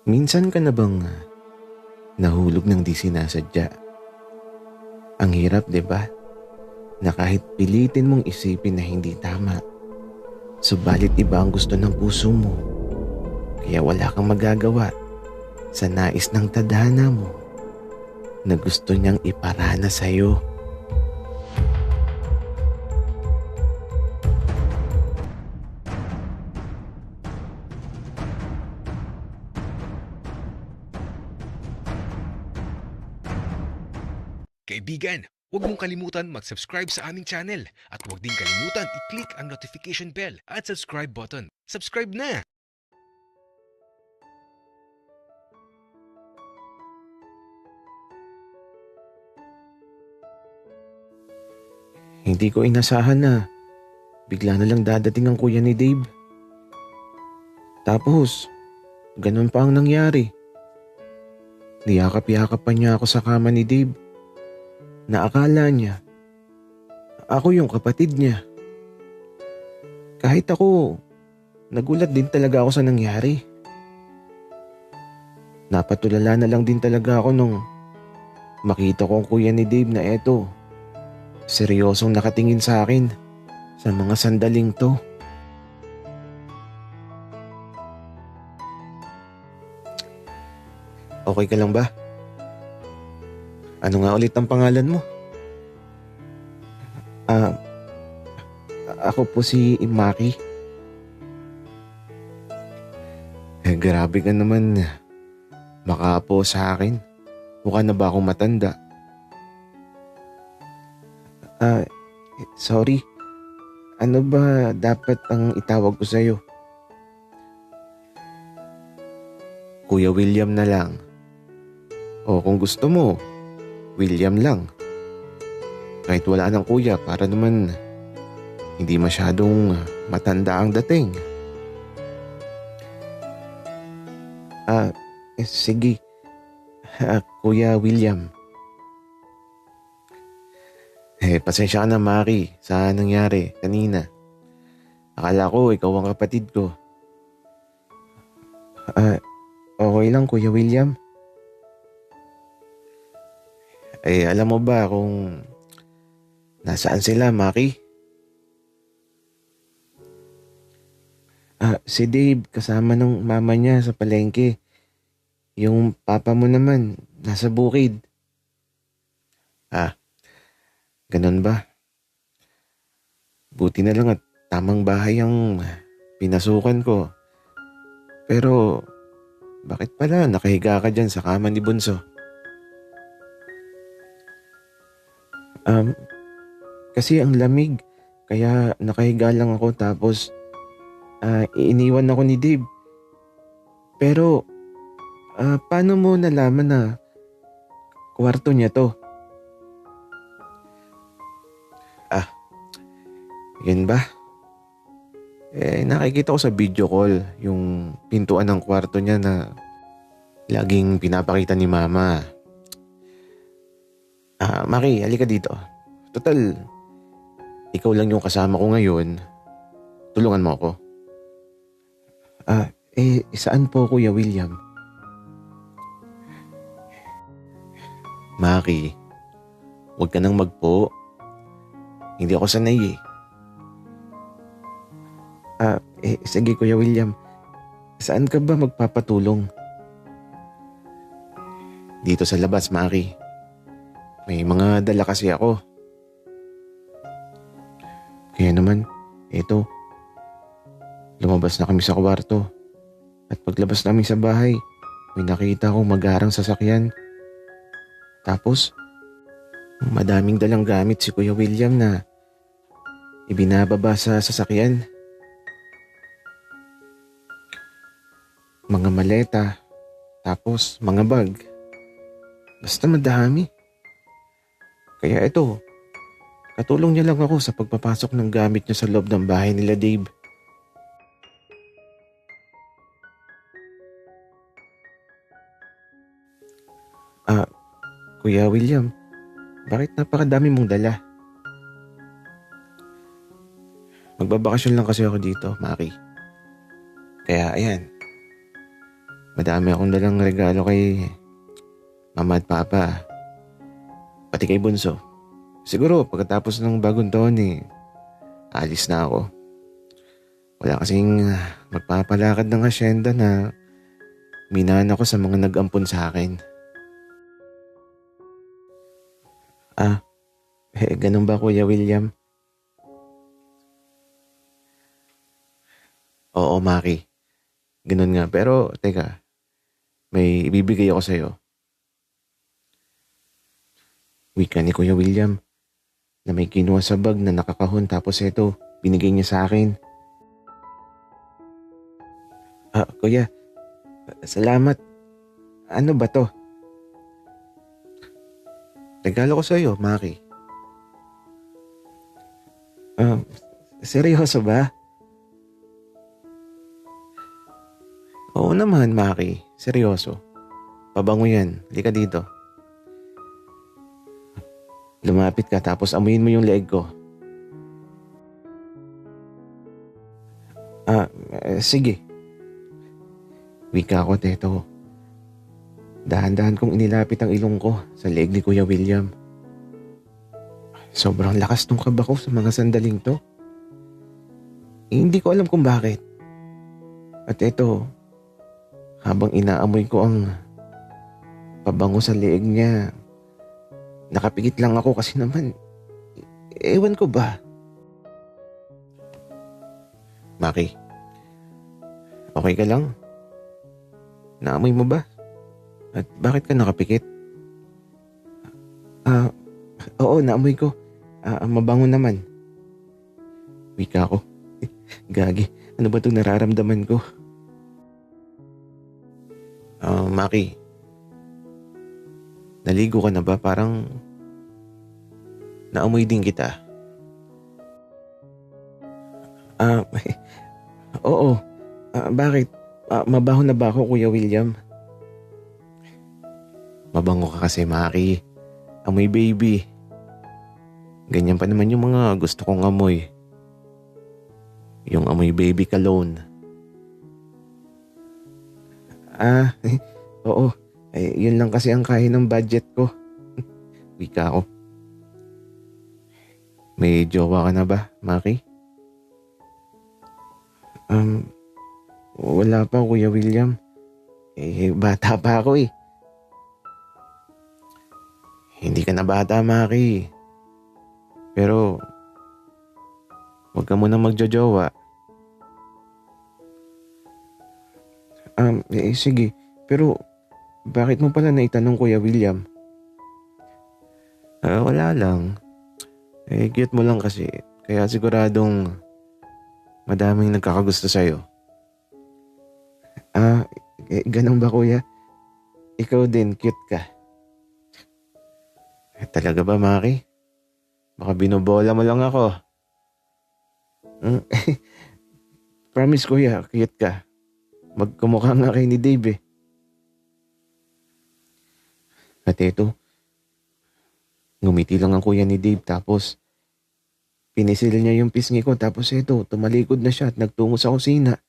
Minsan ka na bang nahulog ng di sinasadya? Ang hirap, 'di ba? Na kahit pilitin mong isipin na hindi tama, subalit iba ang gusto ng puso mo. Kaya wala kang magagawa sa nais ng tadhana mo na gusto niyang iparana sa'yo. Kaibigan, huwag mong kalimutan mag-subscribe sa aming channel at huwag din kalimutan i-click ang notification bell at subscribe button. Subscribe na! Hindi ko inasahan na bigla na lang dadating ang kuya ni Dave. Tapos, ganun pa ang nangyari. Niyakap-yakap pa niya ako sa kama ni Dave na akala niya ako yung kapatid niya. Kahit ako, nagulat din talaga ako sa nangyari. Napatulala na lang din talaga ako nung makita ko ang kuya ni Dave na eto, seryosong nakatingin sa akin sa mga sandaling to. Okay ka lang ba? Ano nga ulit ang pangalan mo? Ah, ako po si Maki. Grabe ka naman. Makapo sa akin. Mukha na ba akong matanda? Sorry. Ano ba dapat ang itawag ko sa'yo? Kuya William na lang. O kung gusto mo, William lang. Kahit wala ng kuya para naman hindi masyadong matanda ang dating. Sige. Kuya William. Pasensya ka na, Maki, sa nangyari kanina. Akala ko ikaw ang kapatid ko. Okay lang, Kuya William. Alam mo ba kung nasaan sila, Maki? Si Dave kasama ng mama niya sa palengke. Yung papa mo naman, nasa bukid. Ganun ba? Buti na lang at tamang bahay ang pinasukan ko. Pero, bakit pala nakahiga ka dyan sa kama ni Bunso? Kasi ang lamig. Kaya nakahiga lang ako tapos iniwan ako ni Dave. Pero, paano mo nalaman na kwarto niya to? Yan ba? Nakikita ko sa video call yung pintuan ng kwarto niya na laging pinapakita ni Mama. Maki, halika dito. Total, ikaw lang yung kasama ko ngayon. Tulungan mo ako. Saan po, Kuya William? Maki, huwag ka nang magpo. Hindi ako sanay eh. Sige Kuya William, saan ka ba magpapatulong? Dito sa labas, Maki. May mga dala kasi ako. Kaya naman, eto, lumabas na kami sa kwarto. At paglabas namin sa bahay, may nakita akong magarang sasakyan. Tapos, madaming dalang gamit si Kuya William na ibinababa sa sasakyan. Mga maleta, tapos mga bag. Basta madami. Kaya ito, katulong niya lang ako sa pagpapasok ng gamit niya sa loob ng bahay nila Dave. Kuya William, bakit napakadami mong dala? Magbabakasyon lang kasi ako dito, Maki. Kaya ayan, Madami akong dalang regalo kay Mama at Papa. Pati kay Bunso. Siguro pagkatapos ng bagong taon alis na ako. Wala kasing magpapalakad ng asyenda na minahan ako sa mga nag-ampon sa akin. Ganun ba Kuya William? Oo, Maki. Ganun nga. Pero, teka. May ibibigay ako sa'yo. Wika ni Kuya William na may kinuha sa bag na nakakahon tapos ito, binigay niya sa akin. Kuya, salamat. Ano ba to? Regalo ko sa'yo, Maki. Seryoso ba? Oo naman, Maki. Seryoso. Pabango yan. Halika dito. Lumapit ka tapos amuyin mo yung leeg ko. Sige. Wika ko, Teto. Dahan-dahan kong inilapit ang ilong ko sa leeg ni Kuya William. Sobrang lakas ng kaba ko sa mga sandaling to. Hindi ko alam kung bakit. At ito, habang inaamoy ko ang pabango sa leeg niya, nakapikit lang ako kasi naman, ewan ko ba. Maki, okay ka lang? Naamoy mo ba? At bakit ka nakapikit? Oo, naamoy ko. Mabango naman. Wika ko. Gagi, ano ba itong nararamdaman ko? Maki, naligo ka na ba? Parang naamoy din kita. Oo. Bakit? Mabaho na ba ako, Kuya William? Mabango ka kasi, Maki. Amoy baby. Ganyan pa naman yung mga gusto kong amoy. Yung amoy baby cologne. Oo. Yun lang kasi ang kaya ng budget ko. Wika ko. May jowa ka na ba, Maki? Wala pa, Kuya William. Bata pa ako eh. Hindi ka na bata, Maki. Pero, huwag ka muna magjojowa. Sige. Pero, bakit mo pala naitanong, Kuya William? Wala lang. Cute mo lang kasi. Kaya siguradong madaming nagkakagusto sa'yo. Ganun ba, Kuya? Ikaw din, cute ka. Talaga ba, Maki? Baka binobola mo lang ako. Promise, Kuya, cute ka. Magkumukha nga kay ni Dave eh. At eto, ngumiti lang ang kuya ni Dave tapos pinisil niya yung pisngi ko tapos eto, tumalikod na siya at nagtungo sa kusina.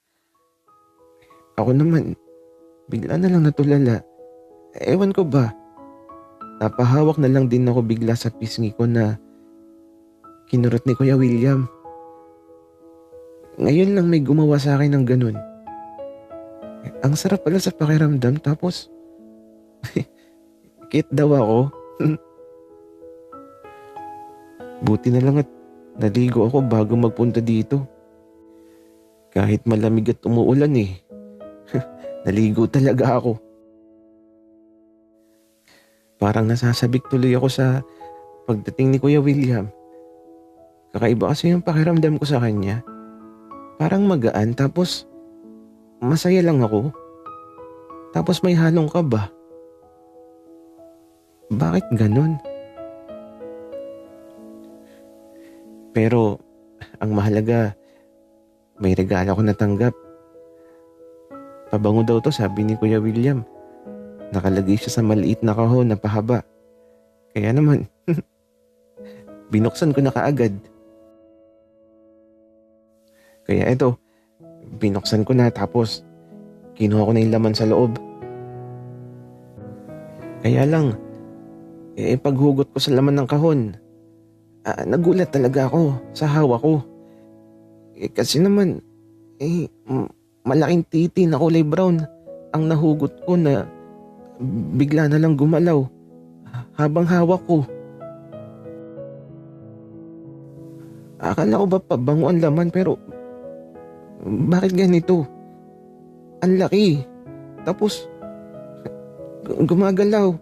Ako naman, bigla na lang natulala. Ewan ko ba, napahawak na lang din ako bigla sa pisngi ko na kinurot ni Kuya William. Ngayon lang may gumawa sa akin ng ganun. Ang sarap pala sa pakiramdam tapos cute daw ako. Buti na lang at naligo ako bago magpunta dito. Kahit malamig at umuulan naligo talaga ako. Parang nasasabik tuloy ako sa pagdating ni Kuya William. Kakaiba kasi yung pakiramdam ko sa kanya. Parang magaan tapos masaya lang ako. Tapos may halong kaba. Bakit ganun? Pero ang mahalaga, may regalo ako natanggap. Pabango daw to, sabi ni Kuya William. Nakalagay siya sa maliit na kahon na pahaba. Kaya naman, binuksan ko na kaagad. Kaya eto, binuksan ko na tapos kinuha ko na yung laman sa loob. Kaya lang, paghugot ko sa laman ng kahon, nagulat talaga ako sa hawak ko. Kasi naman, malaking titi na kulay brown ang nahugot ko na bigla na lang gumalaw habang hawak ko. Akala ko ba pabango ang laman pero bakit ganito? Ang laki. Tapos gumagalaw.